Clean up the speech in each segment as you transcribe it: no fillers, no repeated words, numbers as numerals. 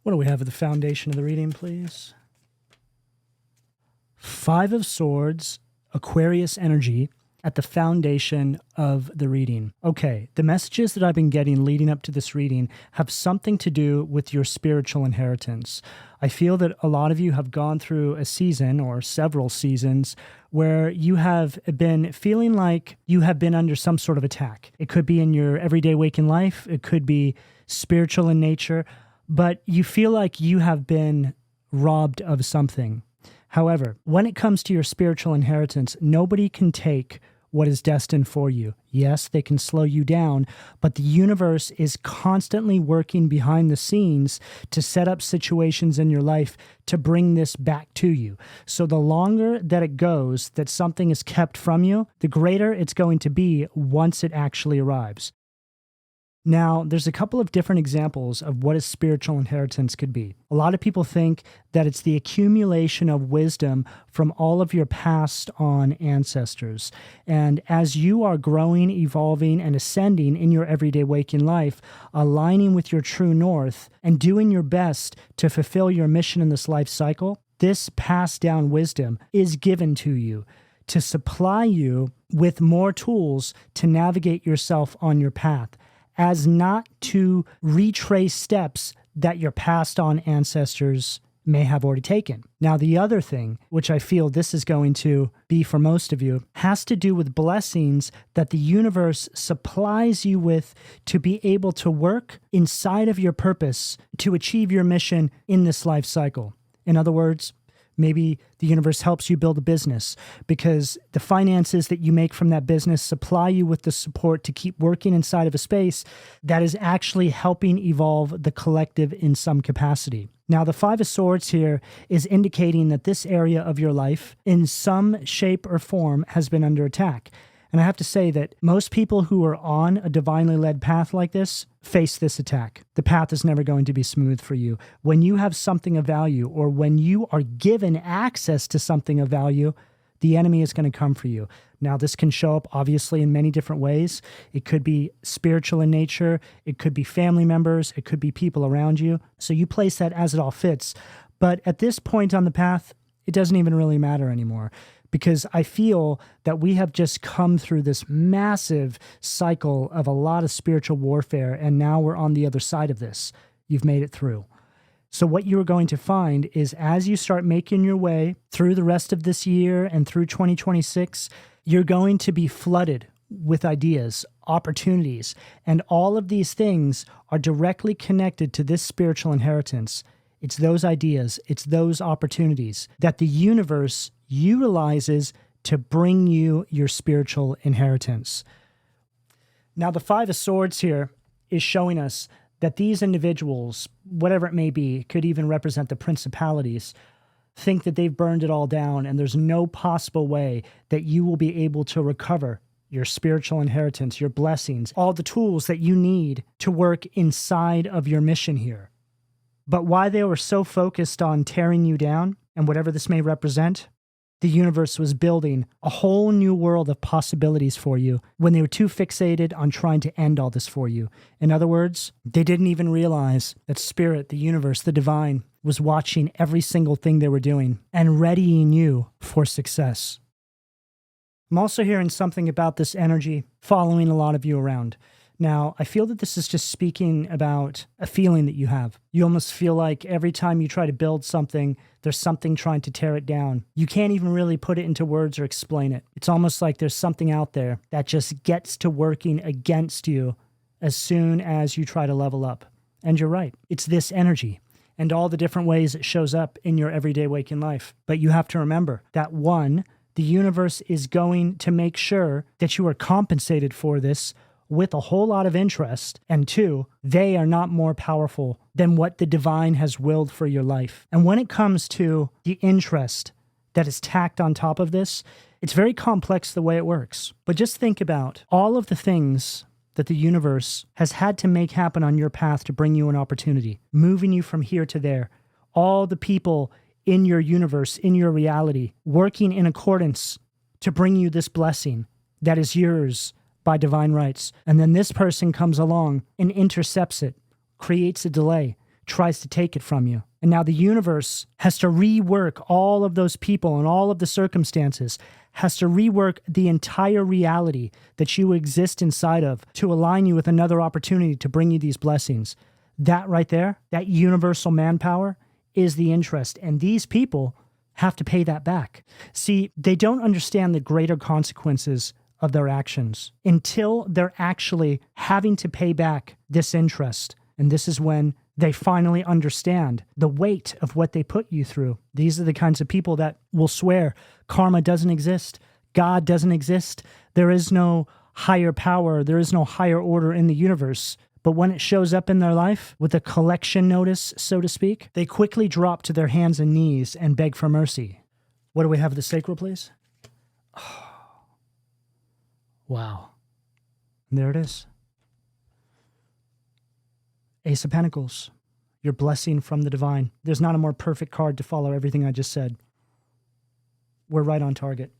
What do we have at the foundation of the reading, please? Five of Swords, Aquarius energy at the foundation of the reading. Okay, the messages that I've been getting leading up to this reading have something to do with your spiritual inheritance. I feel that a lot of you have gone through a season or several seasons where you have been feeling like you have been under some sort of attack. It could be in your everyday waking life. It could be spiritual in nature, but you feel like you have been robbed of something. However, when it comes to your spiritual inheritance, nobody can take what is destined for you. Yes, they can slow you down, but the universe is constantly working behind the scenes to set up situations in your life to bring this back to you. So the longer that it goes, that something is kept from you, the greater it's going to be once it actually arrives. Now, there's a couple of different examples of what a spiritual inheritance could be. A lot of people think that it's the accumulation of wisdom from all of your passed on ancestors. And as you are growing, evolving, and ascending in your everyday waking life, aligning with your true north and doing your best to fulfill your mission in this life cycle, this passed down wisdom is given to you to supply you with more tools to navigate yourself on your path, as not to retrace steps that your passed on ancestors may have already taken. Now, the other thing, which I feel this is going to be for most of you, has to do with blessings that the universe supplies you with to be able to work inside of your purpose to achieve your mission in this life cycle. In other words, maybe the universe helps you build a business because the finances that you make from that business supply you with the support to keep working inside of a space that is actually helping evolve the collective in some capacity. Now, the Five of Swords here is indicating that this area of your life, in some shape or form, has been under attack. And I have to say that most people who are on a divinely led path like this face this attack. The path is never going to be smooth for you. When you have something of value, or when you are given access to something of value, the enemy is going to come for you. Now, this can show up obviously in many different ways. It could be spiritual in nature. It could be family members. It could be people around you. So you place that as it all fits. But at this point on the path, it doesn't even really matter anymore, because I feel that we have just come through this massive cycle of a lot of spiritual warfare, and now we're on the other side of this. You've made it through. So what you're going to find is as you start making your way through the rest of this year and through 2026, you're going to be flooded with ideas, opportunities, and all of these things are directly connected to this spiritual inheritance. It's those ideas, it's those opportunities that the universe utilizes to bring you your spiritual inheritance. Now, the Five of Swords here is showing us that these individuals, whatever it may be, could even represent the principalities, think that they've burned it all down and there's no possible way that you will be able to recover your spiritual inheritance, your blessings, all the tools that you need to work inside of your mission here. But why they were so focused on tearing you down, and whatever this may represent, the universe was building a whole new world of possibilities for you when they were too fixated on trying to end all this for you. In other words, they didn't even realize that Spirit, the universe, the divine, was watching every single thing they were doing and readying you for success. I'm also hearing something about this energy following a lot of you around. Now, I feel that this is just speaking about a feeling that you have. You almost feel like every time you try to build something, there's something trying to tear it down. You can't even really put it into words or explain it. It's almost like there's something out there that just gets to working against you as soon as you try to level up. And you're right. It's this energy and all the different ways it shows up in your everyday waking life. But you have to remember that, one, the universe is going to make sure that you are compensated for this with a whole lot of interest, and two, they are not more powerful than what the divine has willed for your life. And when it comes to the interest that is tacked on top of this, it's very complex the way it works. But just think about all of the things that the universe has had to make happen on your path to bring you an opportunity, moving you from here to there. All the people in your universe, in your reality, working in accordance to bring you this blessing that is yours by divine rights. And then this person comes along and intercepts it, creates a delay, tries to take it from you. And now the universe has to rework all of those people and all of the circumstances, has to rework the entire reality that you exist inside of to align you with another opportunity to bring you these blessings. That right there, that universal manpower is the interest. And these people have to pay that back. See, they don't understand the greater consequences of their actions until they're actually having to pay back this interest. And this is when they finally understand the weight of what they put you through. These are the kinds of people that will swear karma doesn't exist, God doesn't exist, there is no higher power, there is no higher order in the universe. But when it shows up in their life with a collection notice, so to speak, they quickly drop to their hands and knees and beg for mercy. What do we have? The sacral, please? Oh. Wow. There it is. Ace of Pentacles, your blessing from the divine. There's not a more perfect card to follow everything I just said. We're right on target.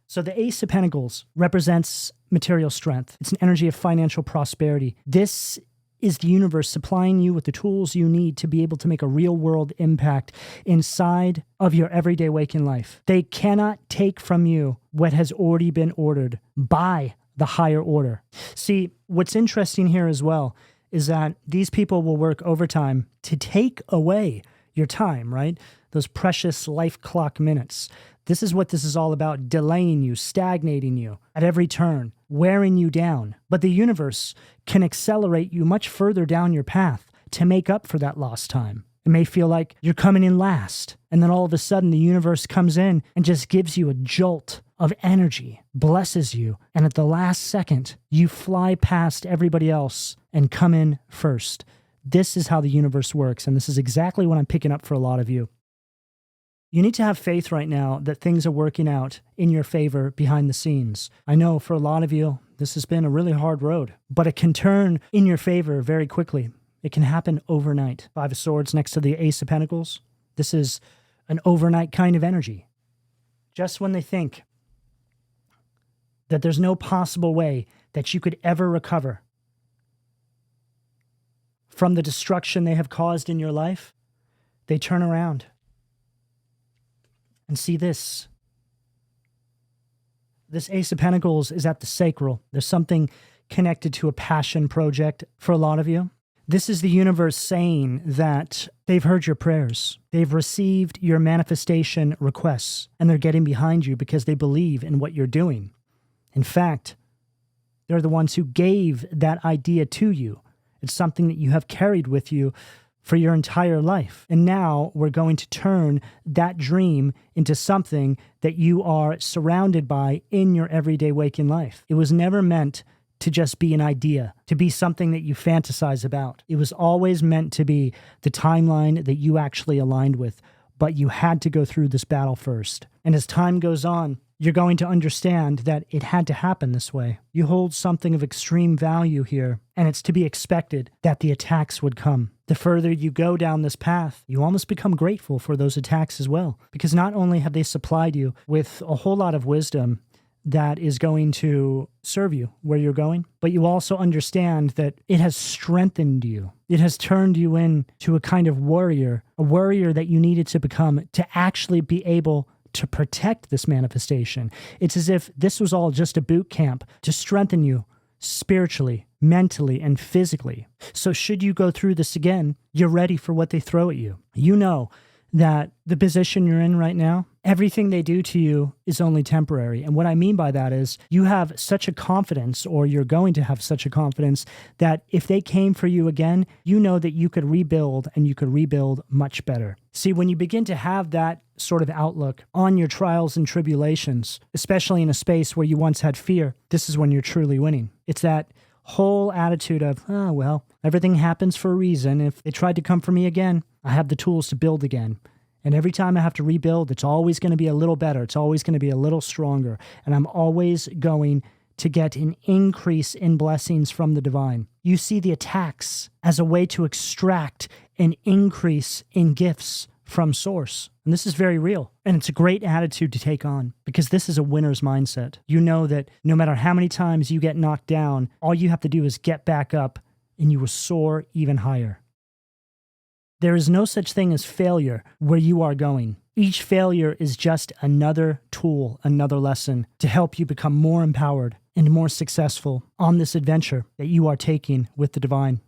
So the Ace of Pentacles represents material strength. It's an energy of financial prosperity. This is the universe supplying you with the tools you need to be able to make a real-world impact inside of your everyday waking life. They cannot take from you what has already been ordered by the higher order. See, what's interesting here as well is that these people will work overtime to take away your time, right? Those precious life clock minutes. This is what this is all about, delaying you, stagnating you at every turn, wearing you down. But the universe can accelerate you much further down your path to make up for that lost time. It may feel like you're coming in last, and then all of a sudden the universe comes in and just gives you a jolt of energy, blesses you, and at the last second, you fly past everybody else and come in first. This is how the universe works, and this is exactly what I'm picking up for a lot of you. You need to have faith right now that things are working out in your favor behind the scenes. I know for a lot of you, this has been a really hard road, but it can turn in your favor very quickly. It can happen overnight. Five of Swords next to the Ace of Pentacles. This is an overnight kind of energy. Just when they think that there's no possible way that you could ever recover from the destruction they have caused in your life, they turn around and see this. This Ace of Pentacles is at the sacral. There's something connected to a passion project for a lot of you. This is the universe saying that they've heard your prayers. They've received your manifestation requests, and they're getting behind you because they believe in what you're doing. In fact, they're the ones who gave that idea to you. It's something that you have carried with you for your entire life. And now we're going to turn that dream into something that you are surrounded by in your everyday waking life. It was never meant to just be an idea, to be something that you fantasize about. It was always meant to be the timeline that you actually aligned with, but you had to go through this battle first. And as time goes on, you're going to understand that it had to happen this way. You hold something of extreme value here, and it's to be expected that the attacks would come. The further you go down this path, you almost become grateful for those attacks as well, because not only have they supplied you with a whole lot of wisdom that is going to serve you where you're going, but you also understand that it has strengthened you. It has turned you into a kind of warrior, a warrior that you needed to become to actually be able to protect this manifestation. It's as if this was all just a boot camp to strengthen you spiritually, mentally, and physically. So should you go through this again, you're ready for what they throw at you. You know that the position you're in right now, everything they do to you is only temporary. And what I mean by that is you have such a confidence, or you're going to have such a confidence, that if they came for you again, you know that you could rebuild, and you could rebuild much better. See, when you begin to have that sort of outlook on your trials and tribulations, especially in a space where you once had fear, this is when you're truly winning. It's that whole attitude of, oh, well, everything happens for a reason. If they tried to come for me again, I have the tools to build again. And every time I have to rebuild, it's always going to be a little better. It's always going to be a little stronger. And I'm always going to get an increase in blessings from the divine. You see the attacks as a way to extract an increase in gifts from source. And this is very real. And it's a great attitude to take on, because this is a winner's mindset. You know that no matter how many times you get knocked down, all you have to do is get back up and you will soar even higher. There is no such thing as failure where you are going. Each failure is just another tool, another lesson to help you become more empowered and more successful on this adventure that you are taking with the divine.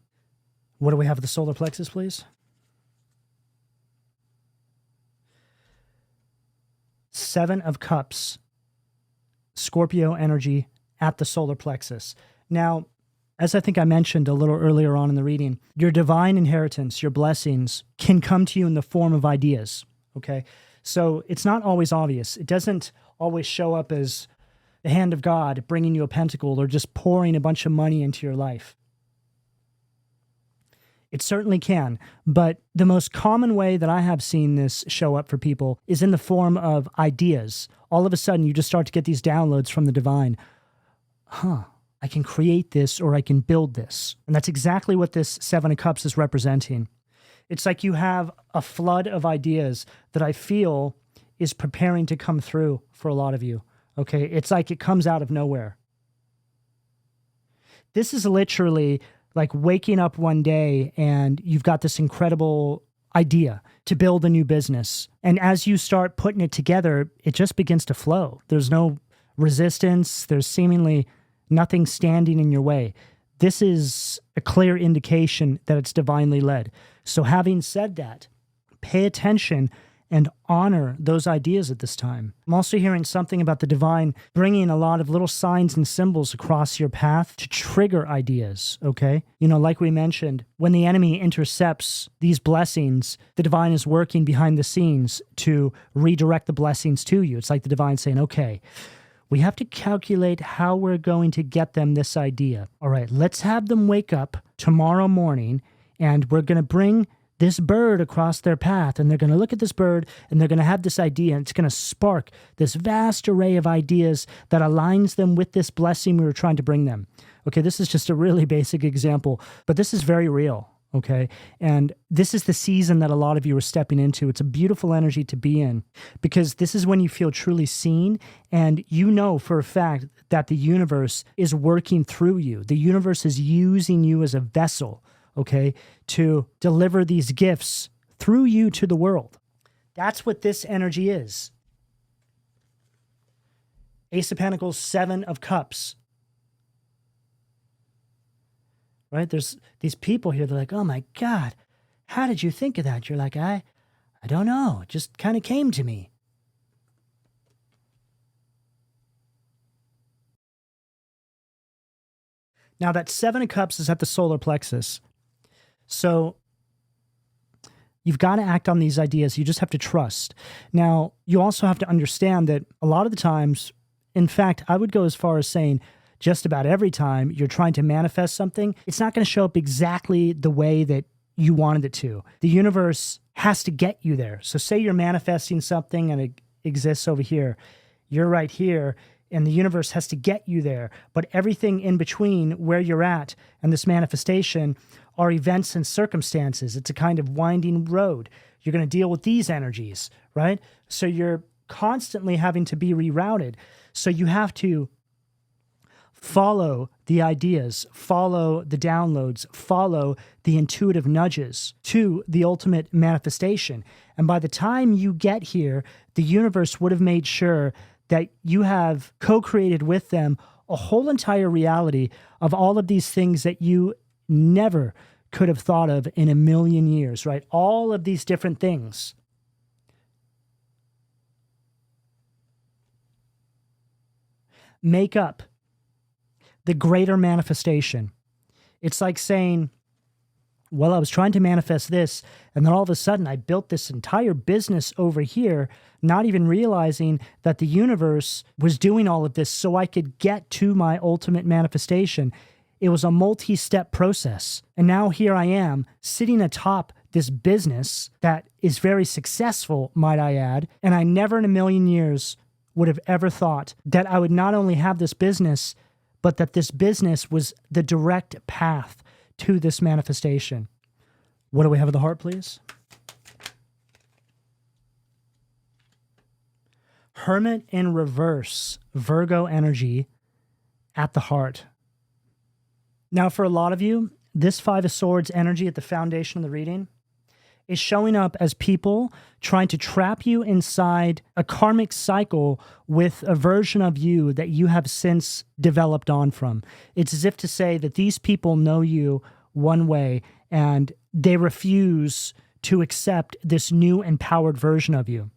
What do we have at the solar plexus, please? Seven of Cups, Scorpio energy at the solar plexus. Now, as I think I mentioned a little earlier on in the reading, your divine inheritance, your blessings, can come to you in the form of ideas, okay? So it's not always obvious. It doesn't always show up as the hand of God bringing you a pentacle or just pouring a bunch of money into your life. It certainly can, but the most common way that I have seen this show up for people is in the form of ideas. All of a sudden, you just start to get these downloads from the divine. I can create this or I can build this. And that's exactly what this Seven of Cups is representing. It's like you have a flood of ideas that I feel is preparing to come through for a lot of you. Okay, it's like it comes out of nowhere. This is literally like waking up one day and you've got this incredible idea to build a new business. And as you start putting it together, it just begins to flow. There's no resistance. There's seemingly nothing standing in your way. This is a clear indication that it's divinely led. So having said that, pay attention and honor those ideas at this time. I'm also hearing something about the divine bringing a lot of little signs and symbols across your path to trigger ideas, okay? You know, like we mentioned, when the enemy intercepts these blessings, the divine is working behind the scenes to redirect the blessings to you. It's like the divine saying, okay, we have to calculate how we're going to get them this idea. All right, let's have them wake up tomorrow morning and we're going to bring this bird across their path, and they're going to look at this bird and they're going to have this idea, and it's going to spark this vast array of ideas that aligns them with this blessing we were trying to bring them. Okay, this is just a really basic example, but this is very real, okay? And this is the season that a lot of you are stepping into. It's a beautiful energy to be in because this is when you feel truly seen, and you know for a fact that the universe is working through you. The universe is using you as a vessel, okay, to deliver these gifts through you to the world. That's what this energy is. Ace of Pentacles, Seven of Cups. Right? There's these people here, they're like, oh my God, how did you think of that? You're like, I don't know. It just kind of came to me. Now that Seven of Cups is at the solar plexus. So you've got to act on these ideas. You just have to trust. Now, you also have to understand that a lot of the times, in fact, I would go as far as saying just about every time you're trying to manifest something, it's not going to show up exactly the way that you wanted it to. The universe has to get you there. So say you're manifesting something and it exists over here. You're right here. And the universe has to get you there. But everything in between where you're at and this manifestation are events and circumstances. It's a kind of winding road. You're going to deal with these energies, right? So you're constantly having to be rerouted. So you have to follow the ideas, follow the downloads, follow the intuitive nudges to the ultimate manifestation. And by the time you get here, the universe would have made sure that you have co-created with them a whole entire reality of all of these things that you never could have thought of in a million years, right? All of these different things. Make up the greater manifestation. It's like saying, well, I was trying to manifest this, and then all of a sudden I built this entire business over here, not even realizing that the universe was doing all of this so I could get to my ultimate manifestation. It was a multi-step process. And now here I am sitting atop this business that is very successful, might I add, and I never in a million years would have ever thought that I would not only have this business, but that this business was the direct path to this manifestation. What do we have at the heart, please? Hermit in reverse, Virgo energy at the heart. Now, for a lot of you, this Five of Swords energy at the foundation of the reading, is showing up as people trying to trap you inside a karmic cycle with a version of you that you have since developed on from. It's as if to say that these people know you one way and they refuse to accept this new empowered version of you.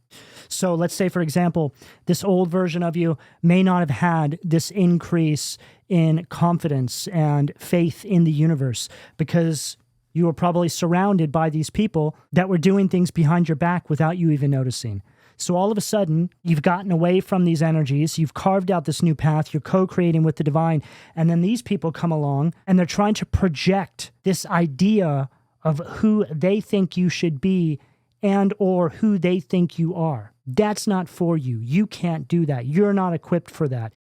So let's say, for example, this old version of you may not have had this increase in confidence and faith in the universe because you were probably surrounded by these people that were doing things behind your back without you even noticing. So all of a sudden, you've gotten away from these energies, you've carved out this new path, you're co-creating with the divine, and then these people come along and they're trying to project this idea of who they think you should be and or who they think you are. That's not for you. You can't do that. You're not equipped for that.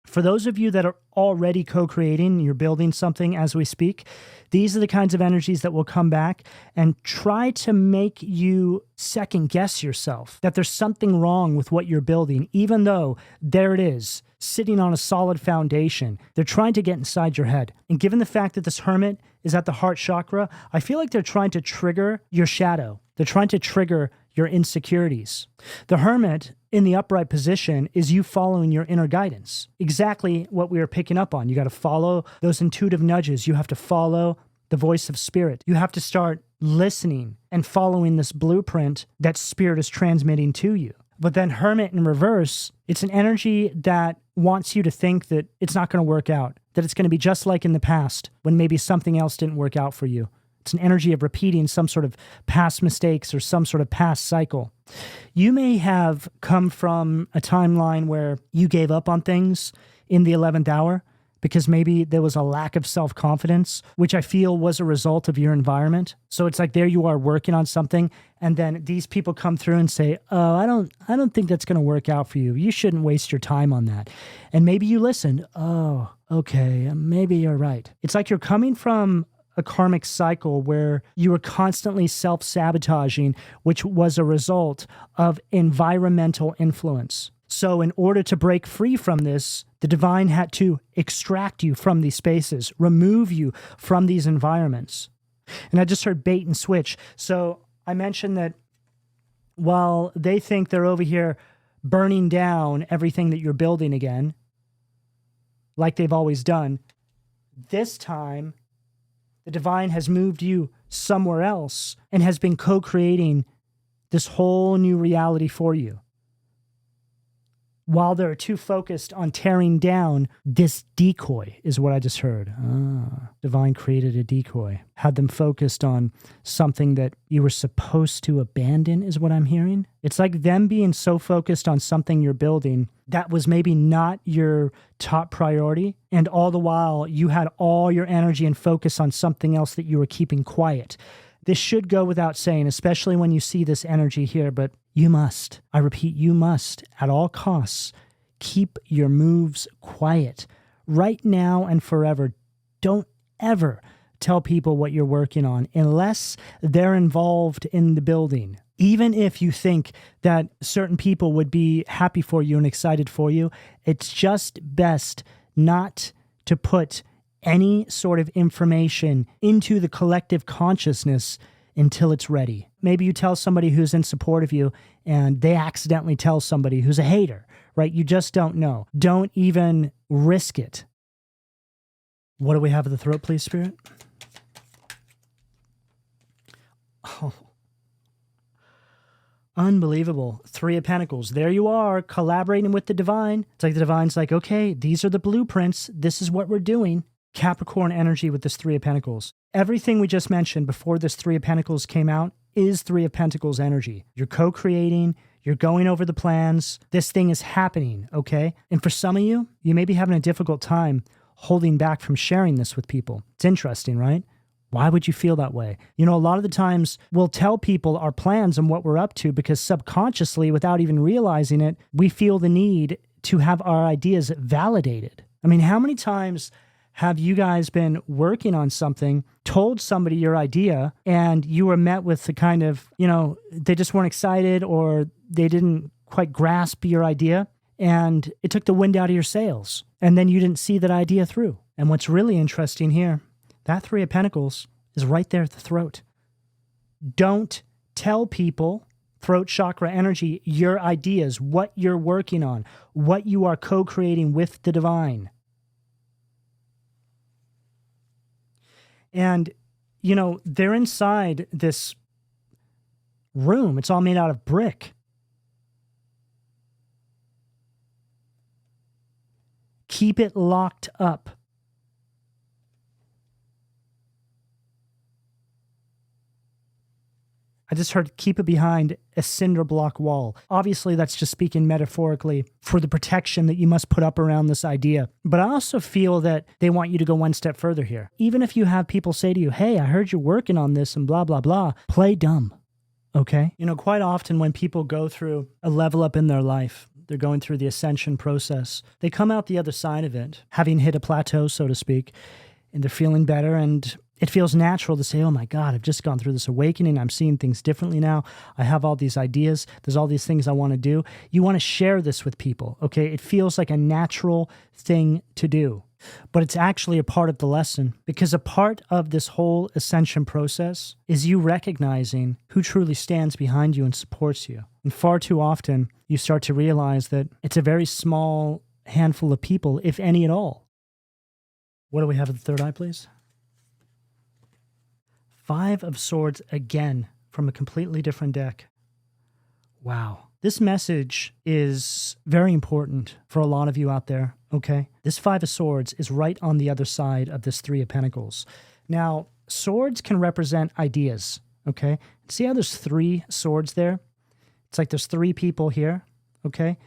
For those of you that are already co-creating, you're building something as we speak, these are the kinds of energies that will come back and try to make you second guess yourself, that there's something wrong with what you're building, even though there it is, sitting on a solid foundation. They're trying to get inside your head. And given the fact that this hermit is at the heart chakra, I feel like they're trying to trigger your shadow. They're trying to trigger your insecurities. The hermit in the upright position is you following your inner guidance. Exactly what we were picking up on. You got to follow those intuitive nudges. You have to follow the voice of spirit. You have to start listening and following this blueprint that spirit is transmitting to you. But then hermit in reverse, it's an energy that wants you to think that it's not going to work out, that it's going to be just like in the past when maybe something else didn't work out for you. It's an energy of repeating some sort of past mistakes or some sort of past cycle. You may have come from a timeline where you gave up on things in the 11th hour because maybe there was a lack of self-confidence, which I feel was a result of your environment. So it's like there you are working on something, and then these people come through and say, oh, I don't think that's going to work out for you. You shouldn't waste your time on that. And maybe you listen, oh, okay, maybe you're right. It's like you're coming from a karmic cycle where you were constantly self-sabotaging, which was a result of environmental influence. So in order to break free from this, the divine had to extract you from these spaces, remove you from these environments. And I just heard bait and switch. So I mentioned that while they think they're over here burning down everything that you're building again, like they've always done, this time the divine has moved you somewhere else and has been co-creating this whole new reality for you. While they're too focused on tearing down this decoy, is what I just heard. Divine created a decoy. Had them focused on something that you were supposed to abandon, is what I'm hearing. It's like them being so focused on something you're building that was maybe not your top priority, and all the while you had all your energy and focus on something else that you were keeping quiet. This should go without saying, especially when you see this energy here, but you must, I repeat, you must, at all costs, keep your moves quiet. Right now and forever, don't ever tell people what you're working on unless they're involved in the building. Even if you think that certain people would be happy for you and excited for you, it's just best not to put any sort of information into the collective consciousness until it's ready. Maybe you tell somebody who's in support of you and they accidentally tell somebody who's a hater, right? You just don't know. Don't even risk it. What do we have at the throat, please, Spirit? Oh, unbelievable. Three of Pentacles. There you are, collaborating with the divine. It's like the divine's like, okay, these are the blueprints. This is what we're doing. Capricorn energy with this Three of Pentacles. Everything we just mentioned before this Three of Pentacles came out is Three of Pentacles energy. You're co-creating, you're going over the plans, this thing is happening, okay? And for some of you, you may be having a difficult time holding back from sharing this with people. It's interesting, right? Why would you feel that way? You know, a lot of the times we'll tell people our plans and what we're up to because subconsciously, without even realizing it, we feel the need to have our ideas validated. I mean, how many times have you guys been working on something, told somebody your idea, and you were met with the kind of, you know, they just weren't excited or they didn't quite grasp your idea, and it took the wind out of your sails, and then you didn't see that idea through. And what's really interesting here, that Three of Pentacles is right there at the throat. Don't tell people, throat chakra energy, your ideas, what you're working on, what you are co-creating with the divine. And, you know, they're inside this room. It's all made out of brick. Keep it locked up. I just heard keep it behind a cinder block wall. Obviously, that's just speaking metaphorically for the protection that you must put up around this idea. But I also feel that they want you to go one step further here. Even if you have people say to you, hey, I heard you're working on this and blah, blah, blah, play dumb, okay? You know, quite often when people go through a level up in their life, they're going through the ascension process, they come out the other side of it, having hit a plateau, so to speak, and they're feeling better, and it feels natural to say, oh my God, I've just gone through this awakening. I'm seeing things differently now. I have all these ideas. There's all these things I want to do. You want to share this with people, okay? It feels like a natural thing to do, but it's actually a part of the lesson, because a part of this whole ascension process is you recognizing who truly stands behind you and supports you. And far too often, you start to realize that it's a very small handful of people, if any at all. What do we have at the third eye, please? Five of Swords again from a completely different deck. Wow. This message is very important for a lot of you out there, okay? This Five of Swords is right on the other side of this Three of Pentacles. Now, swords can represent ideas, okay? See how there's three swords there? It's like there's three people here, okay?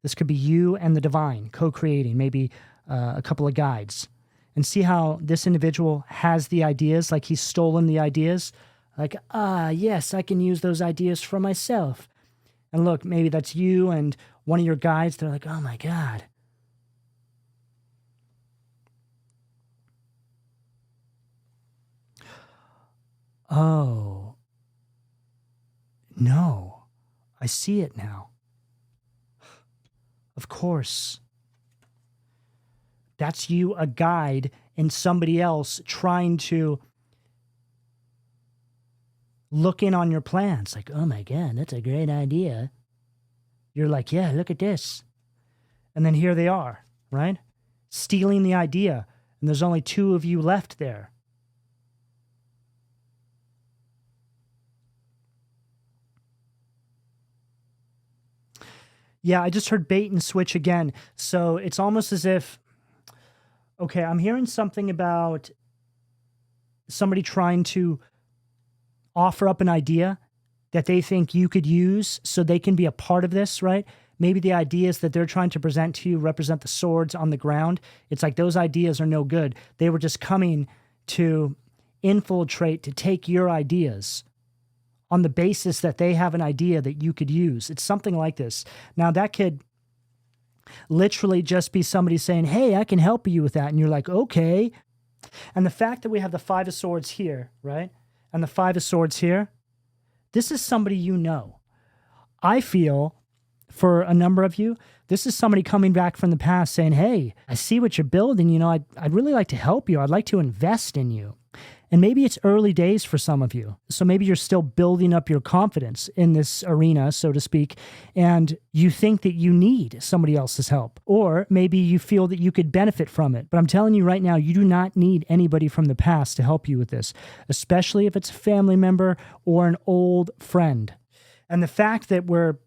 This could be you and the divine co-creating, maybe a couple of guides. And see how this individual has the ideas, like he's stolen the ideas? Like, yes, I can use those ideas for myself. And look, maybe that's you and one of your guides. They're like, oh my God. Oh. No. I see it now. Of course. That's you, a guide, and somebody else trying to look in on your plans. Like, oh my God, that's a great idea. You're like, yeah, look at this. And then here they are, right? Stealing the idea. And there's only two of you left there. Yeah, I just heard bait and switch again. So it's almost as if, okay, I'm hearing something about somebody trying to offer up an idea that they think you could use so they can be a part of this, right? Maybe the ideas that they're trying to present to you represent the swords on the ground. It's like those ideas are no good. They were just coming to infiltrate, to take your ideas on the basis that they have an idea that you could use. It's something like this. Now, that could literally just be somebody saying, hey, I can help you with that. And you're like, okay. And the fact that we have the Five of Swords here, right? And the Five of Swords here, this is somebody you know. I feel for a number of you, this is somebody coming back from the past saying, hey, I see what you're building. You know, I'd really like to help you. I'd like to invest in you. And maybe it's early days for some of you. So maybe you're still building up your confidence in this arena, so to speak, and you think that you need somebody else's help. Or maybe you feel that you could benefit from it. But I'm telling you right now, you do not need anybody from the past to help you with this, especially if it's a family member or an old friend. And the fact that we're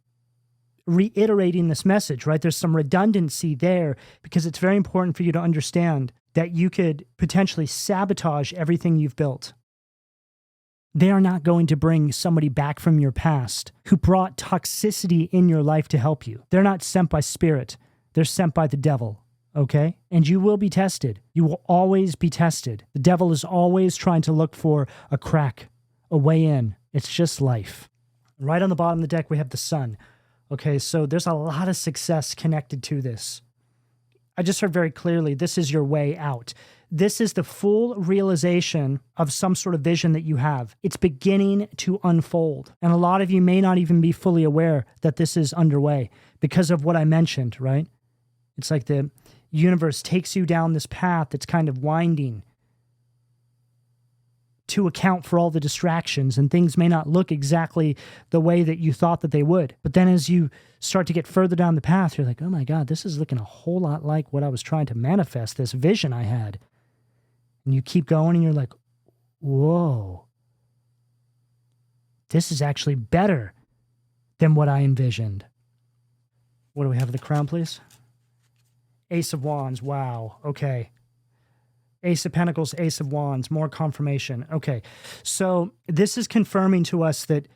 reiterating this message, right? There's some redundancy there because it's very important for you to understand that you could potentially sabotage everything you've built. They are not going to bring somebody back from your past who brought toxicity in your life to help you. They're not sent by spirit. They're sent by the devil, okay? And you will be tested. You will always be tested. The devil is always trying to look for a crack, a way in. It's just life. Right on the bottom of the deck, we have the sun. Okay, so there's a lot of success connected to this. I just heard very clearly, this is your way out. This is the full realization of some sort of vision that you have. It's beginning to unfold. And a lot of you may not even be fully aware that this is underway because of what I mentioned, right? It's like the universe takes you down this path that's kind of winding. to account for all the distractions, and things may not look exactly the way that you thought that they would. But then as you start to get further down the path, you're like, oh my God, this is looking a whole lot like what I was trying to manifest, this vision I had. And you keep going and you're like, whoa, this is actually better than what I envisioned. What do we have at the crown, please? Ace of Wands. Wow. Okay. Ace of Pentacles, Ace of Wands, more confirmation. Okay. So this is confirming to us that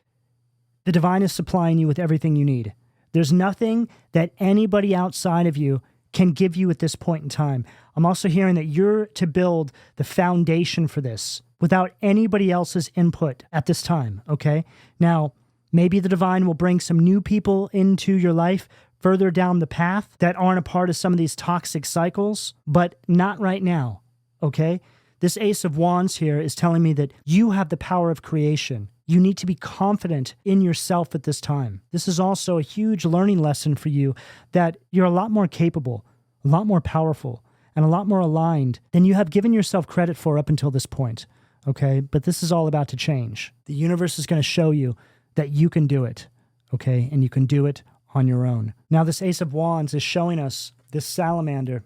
the divine is supplying you with everything you need. There's nothing that anybody outside of you can give you at this point in time. I'm also hearing that you're to build the foundation for this without anybody else's input at this time, okay? Now, maybe the divine will bring some new people into your life further down the path that aren't a part of some of these toxic cycles, but not right now, okay? This Ace of Wands here is telling me that you have the power of creation. You need to be confident in yourself at this time. This is also a huge learning lesson for you that you're a lot more capable, a lot more powerful, and a lot more aligned than you have given yourself credit for up until this point, okay? But this is all about to change. The universe is going to show you that you can do it, okay? And you can do it on your own. Now, this Ace of Wands is showing us this salamander,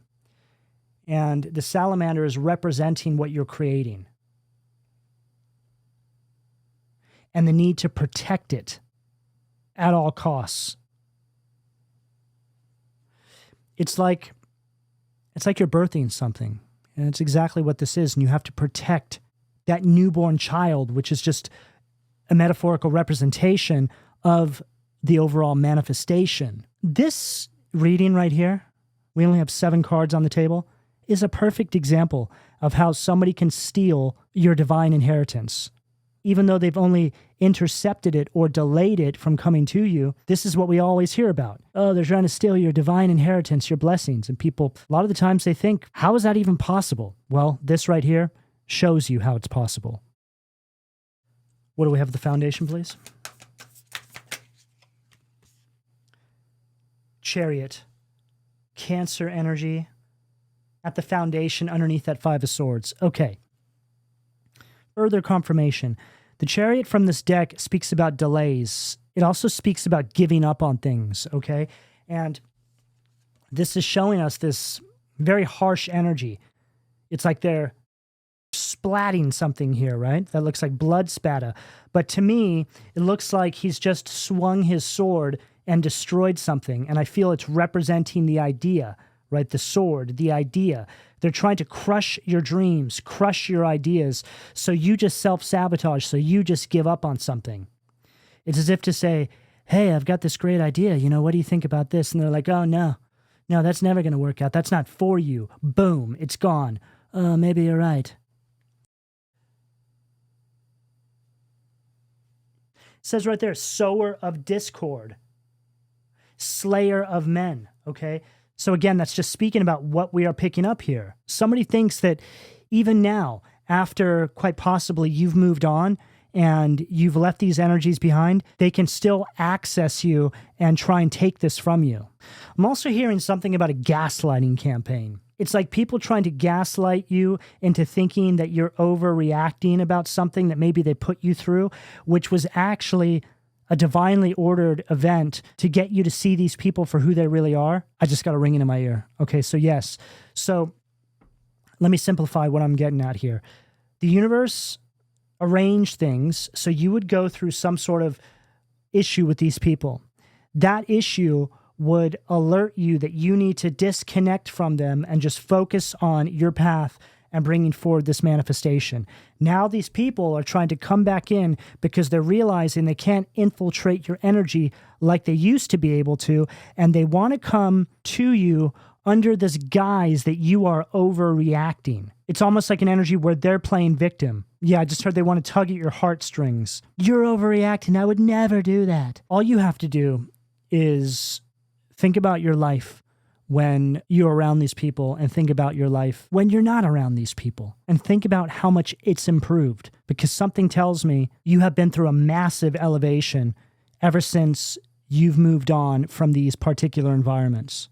and the salamander is representing what you're creating and the need to protect it at all costs. It's like you're birthing something, and it's exactly what this is, and you have to protect that newborn child, which is just a metaphorical representation of the overall manifestation. This reading right here, we only have 7 cards on the table, is a perfect example of how somebody can steal your divine inheritance. Even though they've only intercepted it or delayed it from coming to you, this is what we always hear about. Oh, they're trying to steal your divine inheritance, your blessings. And people, a lot of the times they think, how is that even possible? Well, this right here shows you how it's possible. What do we have at the foundation, please? Chariot, Cancer energy at the foundation underneath that 5 of Swords. Okay. Further confirmation. The Chariot from this deck speaks about delays. It also speaks about giving up on things, okay? And this is showing us this very harsh energy. It's like they're splatting something here, right? That looks like blood spatter. But to me, it looks like he's just swung his sword and destroyed something. And I feel it's representing the idea, right? The sword, the idea. They're trying to crush your dreams, crush your ideas. So you just self-sabotage. So you just give up on something. It's as if to say, hey, I've got this great idea. You know, what do you think about this? And they're like, oh, no, that's never going to work out. That's not for you. Boom, it's gone. Oh, maybe you're right. It says right there, sower of discord, slayer of men, okay? So again, that's just speaking about what we are picking up here. Somebody thinks that even now, after quite possibly you've moved on and you've left these energies behind, they can still access you and try and take this from you. I'm also hearing something about a gaslighting campaign. It's like people trying to gaslight you into thinking that you're overreacting about something that maybe they put you through, which was actually a divinely ordered event to get you to see these people for who they really are. I just got a ringing in my ear. Okay, so yes. So let me simplify what I'm getting at here. The universe arranged things so you would go through some sort of issue with these people. That issue would alert you that you need to disconnect from them and just focus on your path and bringing forward this manifestation. Now these people are trying to come back in because they're realizing they can't infiltrate your energy like they used to be able to, and they want to come to you under this guise that you are overreacting. It's almost like an energy where they're playing victim. Yeah, I just heard they want to tug at your heartstrings. You're overreacting. I would never do that. All you have to do is think about your life when you're around these people, and think about your life when you're not around these people, and think about how much it's improved, because something tells me you have been through a massive elevation ever since you've moved on from these particular environments.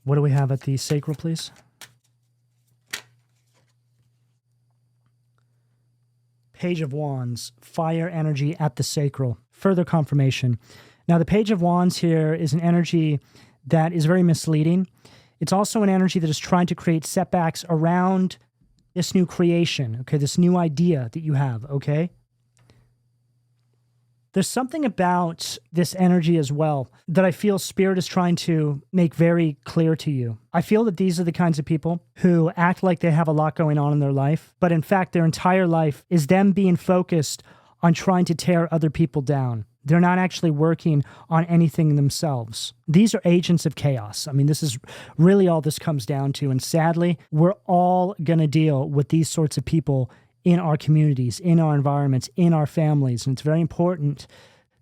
What do we have at the sacral, please? Page of Wands, fire energy at the sacral. Further confirmation. Now, the Page of Wands here is an energy that is very misleading. It's also an energy that is trying to create setbacks around this new creation, okay, this new idea that you have, okay? There's something about this energy as well that I feel Spirit is trying to make very clear to you. I feel that these are the kinds of people who act like they have a lot going on in their life, but in fact, their entire life is them being focused on trying to tear other people down. They're not actually working on anything themselves. These are agents of chaos. I mean, this is really all this comes down to. And sadly, we're all going to deal with these sorts of people in our communities, in our environments, in our families. And it's very important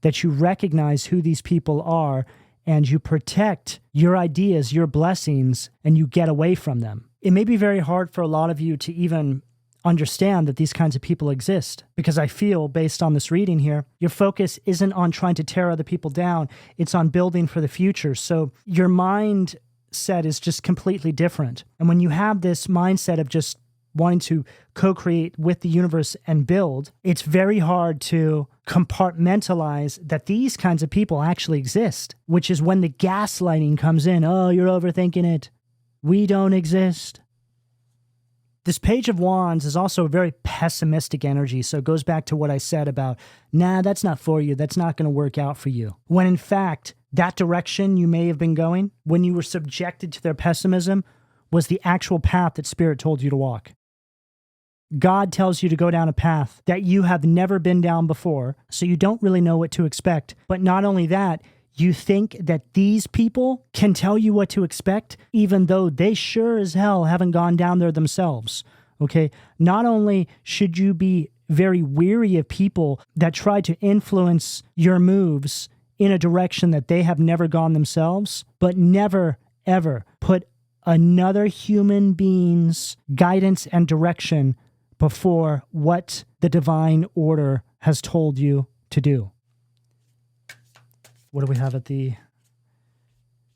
that you recognize who these people are and you protect your ideas, your blessings, and you get away from them. It may be very hard for a lot of you to even understand that these kinds of people exist, because I feel, based on this reading here, your focus isn't on trying to tear other people down, it's on building for the future. So your mindset is just completely different. And when you have this mindset of just wanting to co-create with the universe and build, it's very hard to compartmentalize that these kinds of people actually exist, which is when the gaslighting comes in. Oh, you're overthinking it. We don't exist. This Page of Wands is also a very pessimistic energy, so it goes back to what I said about, nah, that's not for you, that's not going to work out for you. When in fact, that direction you may have been going, when you were subjected to their pessimism, was the actual path that Spirit told you to walk. God tells you to go down a path that you have never been down before, so you don't really know what to expect. But not only that, you think that these people can tell you what to expect, even though they sure as hell haven't gone down there themselves, okay? Not only should you be very weary of people that try to influence your moves in a direction that they have never gone themselves, but never, ever put another human being's guidance and direction before what the divine order has told you to do. What do we have at the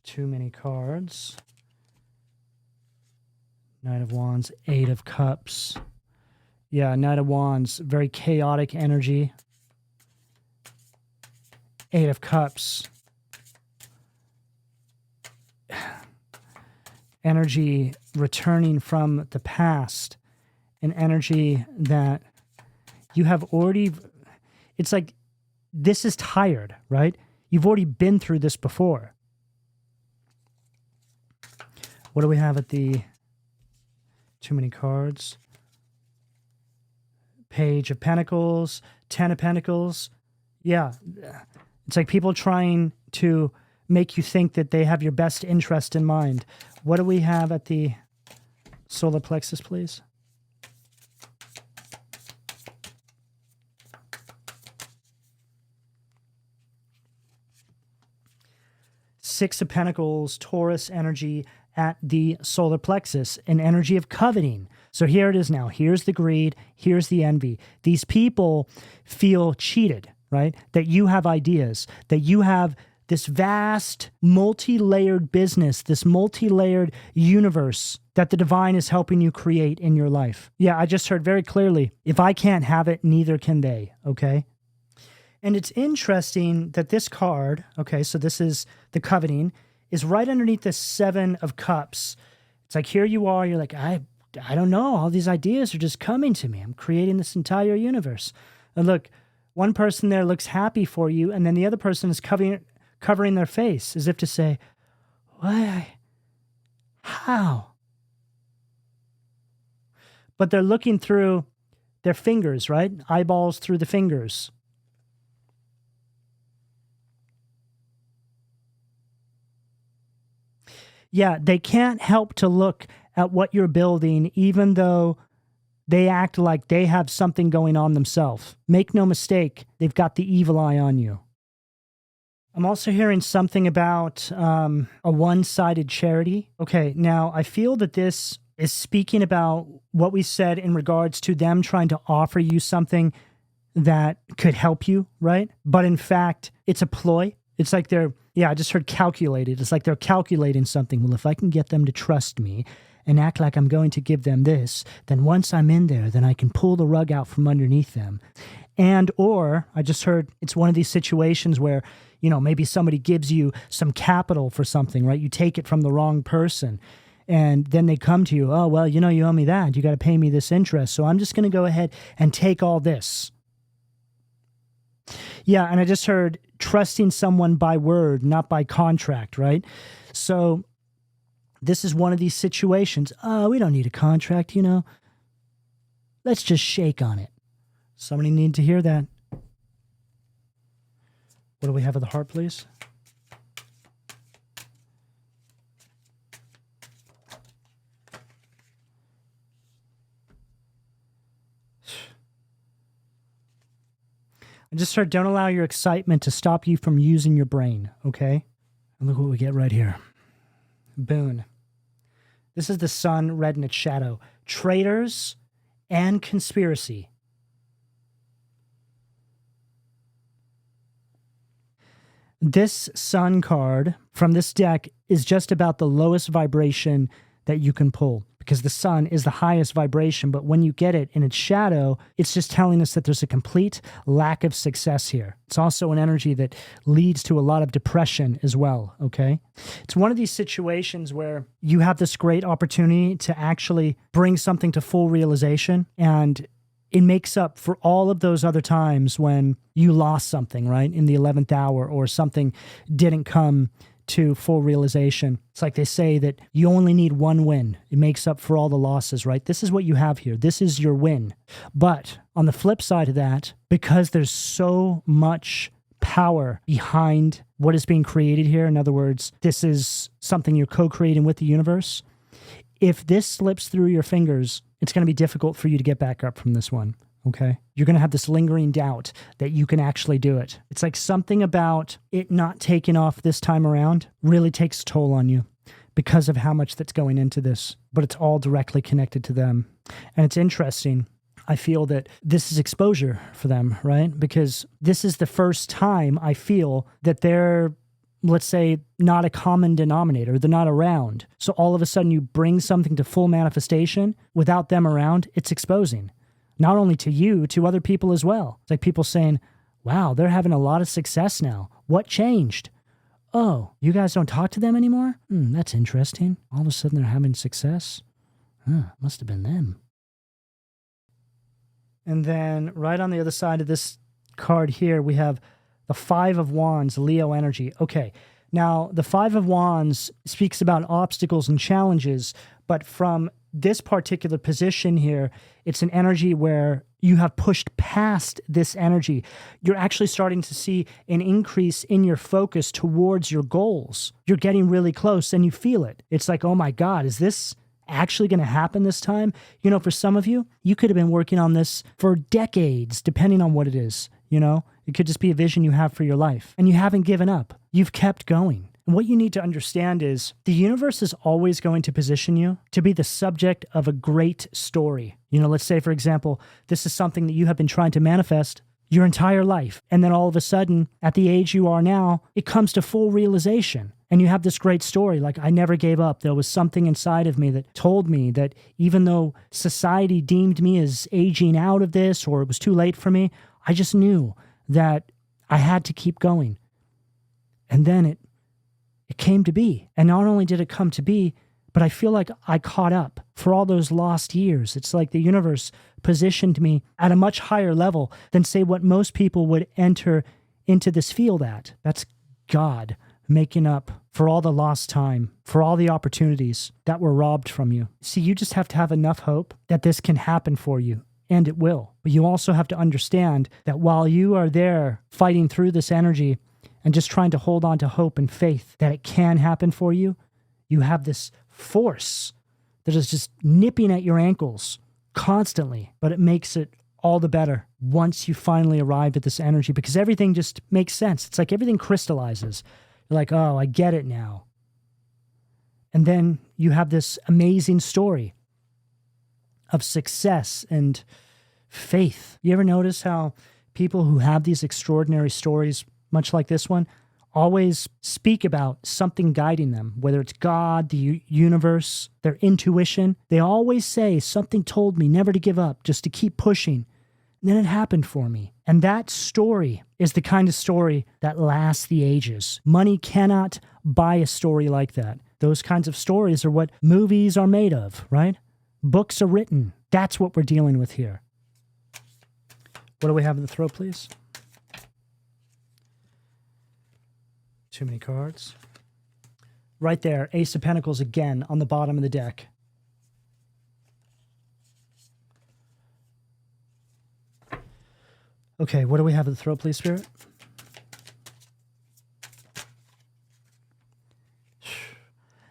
too many cards? Knight of Wands, Eight of Cups. Yeah, Knight of Wands, very chaotic energy. Eight of Cups. Energy returning from the past. An energy that you have already, it's like, this is tired, right? You've already been through this before. What do we have at the too many cards? Page of Pentacles, Ten of Pentacles. Yeah, it's like people trying to make you think that they have your best interest in mind. What do we have at the solar plexus, please? Six of Pentacles, Taurus energy at the solar plexus, an energy of coveting. So here it is now. Here's the greed. Here's the envy. These people feel cheated, right? That you have ideas, that you have this vast, multi-layered business, this multi-layered universe that the divine is helping you create in your life. Yeah, I just heard very clearly, if I can't have it, neither can they, okay? And it's interesting that this card, okay, so this is the coveting, is right underneath the Seven of Cups. It's like, here you are, you're like, I don't know, all these ideas are just coming to me. I'm creating this entire universe. And look, one person there looks happy for you, and then the other person is covering their face as if to say, why? How? But they're looking through their fingers, right? Eyeballs through the fingers. Yeah, they can't help to look at what you're building, even though they act like they have something going on themselves. Make no mistake, they've got the evil eye on you. I'm also hearing something about a one-sided charity. Okay, now I feel that this is speaking about what we said in regards to them trying to offer you something that could help you, right? But in fact, it's a ploy. It's like they're, yeah, I just heard calculated. It's like they're calculating something. Well, if I can get them to trust me and act like I'm going to give them this, then once I'm in there, then I can pull the rug out from underneath them. And or I just heard it's one of these situations where, maybe somebody gives you some capital for something, right? You take it from the wrong person. And then they come to you, oh, well, you owe me that. You got to pay me this interest. So I'm just going to go ahead and take all this. Yeah, and I just heard trusting someone by word, not by contract, right? So this is one of these situations. Oh, we don't need a contract, Let's just shake on it. Somebody need to hear that. What do we have of the heart, please? I just heard, don't allow your excitement to stop you from using your brain, okay? And look what we get right here. Boon. This is the sun read in its shadow. Traitors and conspiracy. This sun card from this deck is just about the lowest vibration that you can pull, because the sun is the highest vibration, but when you get it in its shadow, it's just telling us that there's a complete lack of success here. It's also an energy that leads to a lot of depression as well, okay? It's one of these situations where you have this great opportunity to actually bring something to full realization, and it makes up for all of those other times when you lost something, right, in the 11th hour, or something didn't come to full realization. It's like they say that you only need one win. It makes up for all the losses, right? This is what you have here. This is your win. But on the flip side of that, because there's so much power behind what is being created here, in other words, this is something you're co-creating with the universe, if this slips through your fingers, it's going to be difficult for you to get back up from this one. Okay? You're going to have this lingering doubt that you can actually do it. It's like something about it not taking off this time around really takes a toll on you because of how much that's going into this, but it's all directly connected to them. And it's interesting. I feel that this is exposure for them, right? Because this is the first time I feel that they're, let's say, not a common denominator. They're not around. So all of a sudden you bring something to full manifestation without them around, it's exposing. Not only to you, to other people as well. It's like people saying, wow, they're having a lot of success now. What changed? Oh, you guys don't talk to them anymore? That's interesting. All of a sudden they're having success? Must have been them. And then right on the other side of this card here, we have the Five of Wands, Leo energy. Okay, now the Five of Wands speaks about obstacles and challenges, but from this particular position here, it's an energy where you have pushed past this energy. You're actually starting to see an increase in your focus towards your goals. You're getting really close and you feel it. It's like, oh my God, is this actually going to happen this time? For some of you, you could have been working on this for decades, depending on what it is. It could just be a vision you have for your life, and you haven't given up. You've kept going. And what you need to understand is the universe is always going to position you to be the subject of a great story. Let's say, for example, this is something that you have been trying to manifest your entire life. And then all of a sudden, at the age you are now, it comes to full realization. And you have this great story, like, I never gave up. There was something inside of me that told me that even though society deemed me as aging out of this, or it was too late for me, I just knew that I had to keep going. And then it came to be. And not only did it come to be, but I feel like I caught up for all those lost years. It's like the universe positioned me at a much higher level than, say, what most people would enter into this field at. That's God making up for all the lost time, for all the opportunities that were robbed from you. See, you just have to have enough hope that this can happen for you. And it will. But you also have to understand that while you are there fighting through this energy and just trying to hold on to hope and faith that it can happen for you, you have this force that is just nipping at your ankles constantly. But it makes it all the better once you finally arrive at this energy, because everything just makes sense. It's like everything crystallizes. You're like, oh, I get it now. And then you have this amazing story of success and faith. You ever notice how people who have these extraordinary stories, much like this one, always speak about something guiding them, whether it's God, the universe, their intuition. They always say, something told me never to give up, just to keep pushing. And then it happened for me. And that story is the kind of story that lasts the ages. Money cannot buy a story like that. Those kinds of stories are what movies are made of, right? Books are written. That's what we're dealing with here. What do we have in the throat, please? Too many cards. Right there, Ace of Pentacles again on the bottom of the deck. Okay, what do we have in the throat, please, Spirit?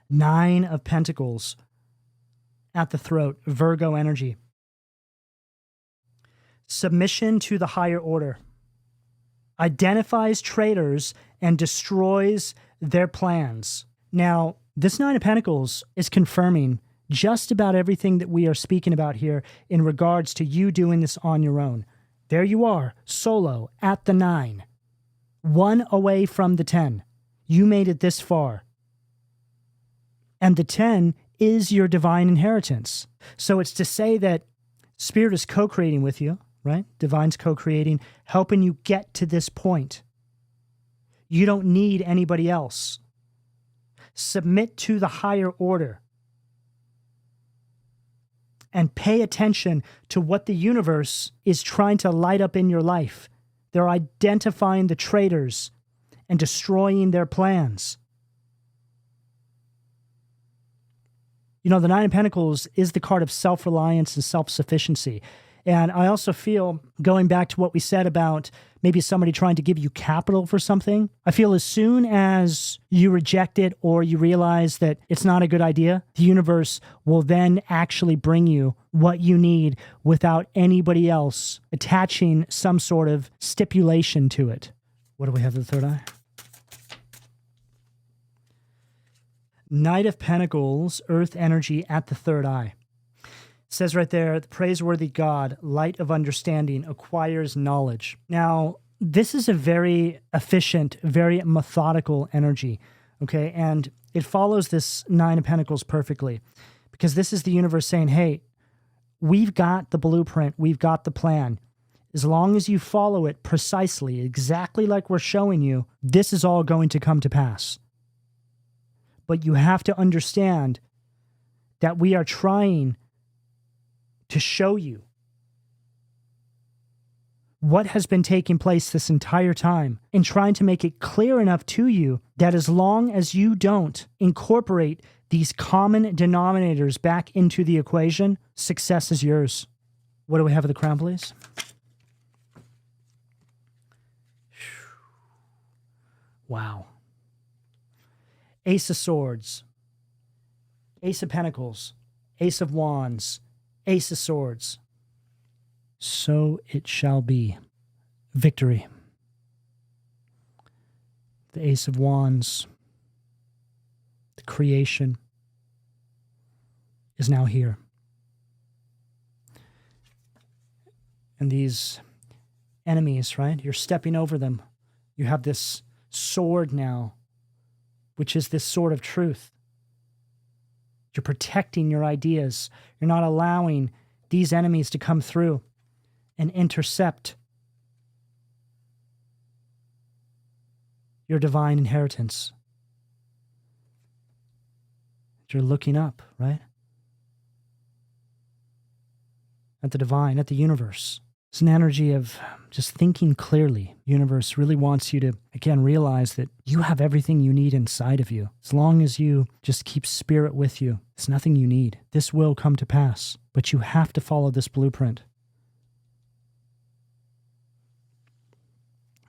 Nine of Pentacles at the throat, Virgo energy. Submission to the higher order. Identifies traitors and destroys their plans. Now, this Nine of Pentacles is confirming just about everything that we are speaking about here in regards to you doing this on your own. There you are, solo, at the 9. 1 away from the 10. You made it this far. And the 10 is your divine inheritance. So it's to say that Spirit is co-creating with you, right? Divine's co-creating, helping you get to this point. You don't need anybody else. Submit to the higher order. And pay attention to what the universe is trying to light up in your life. They're identifying the traitors and destroying their plans. You know, the Nine of Pentacles is the card of self-reliance and self-sufficiency. And I also feel, going back to what we said about maybe somebody trying to give you capital for something, I feel as soon as you reject it or you realize that it's not a good idea, the universe will then actually bring you what you need without anybody else attaching some sort of stipulation to it. What do we have in the third eye? Knight of Pentacles, Earth energy at the third eye. It says right there, the praiseworthy God, light of understanding, acquires knowledge. Now, this is a very efficient, very methodical energy, okay? And it follows this Nine of Pentacles perfectly, because this is the universe saying, hey, we've got the blueprint, we've got the plan. As long as you follow it precisely, exactly like we're showing you, this is all going to come to pass. But you have to understand that we are trying to show you what has been taking place this entire time and trying to make it clear enough to you that as long as you don't incorporate these common denominators back into the equation, success is yours. What do we have at the crown, please? Wow. Ace of Swords, Ace of Pentacles, Ace of Wands, Ace of Swords. So it shall be. Victory. The Ace of Wands, the creation, is now here. And these enemies, right? You're stepping over them. You have this sword now, which is this sword of truth. You're protecting your ideas. You're not allowing these enemies to come through and intercept your divine inheritance. You're looking up, right? At the divine, at the universe. It's an energy of just thinking clearly. The universe really wants you to, again, realize that you have everything you need inside of you. As long as you just keep spirit with you, it's nothing you need. This will come to pass, but you have to follow this blueprint.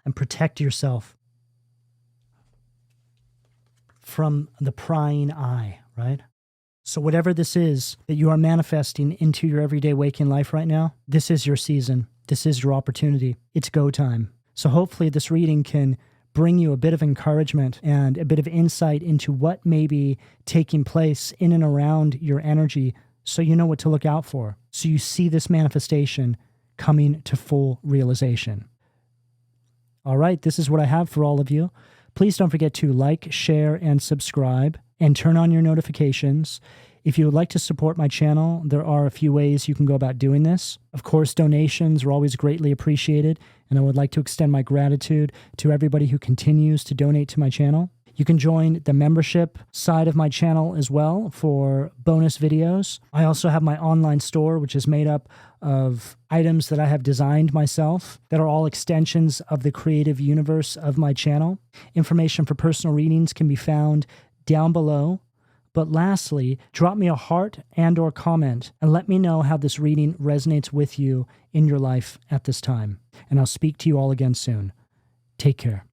And protect yourself from the prying eye, right? So whatever this is that you are manifesting into your everyday waking life right now, this is your season. This is your opportunity. It's go time. So hopefully this reading can bring you a bit of encouragement and a bit of insight into what may be taking place in and around your energy, so you know what to look out for. So you see this manifestation coming to full realization. All right, this is what I have for all of you. Please don't forget to like, share, and subscribe, and turn on your notifications. If you would like to support my channel, there are a few ways you can go about doing this. Of course, donations are always greatly appreciated, and I would like to extend my gratitude to everybody who continues to donate to my channel. You can join the membership side of my channel as well for bonus videos. I also have my online store, which is made up of items that I have designed myself that are all extensions of the creative universe of my channel. Information for personal readings can be found down below. But lastly, drop me a heart and/or comment and let me know how this reading resonates with you in your life at this time. And I'll speak to you all again soon. Take care.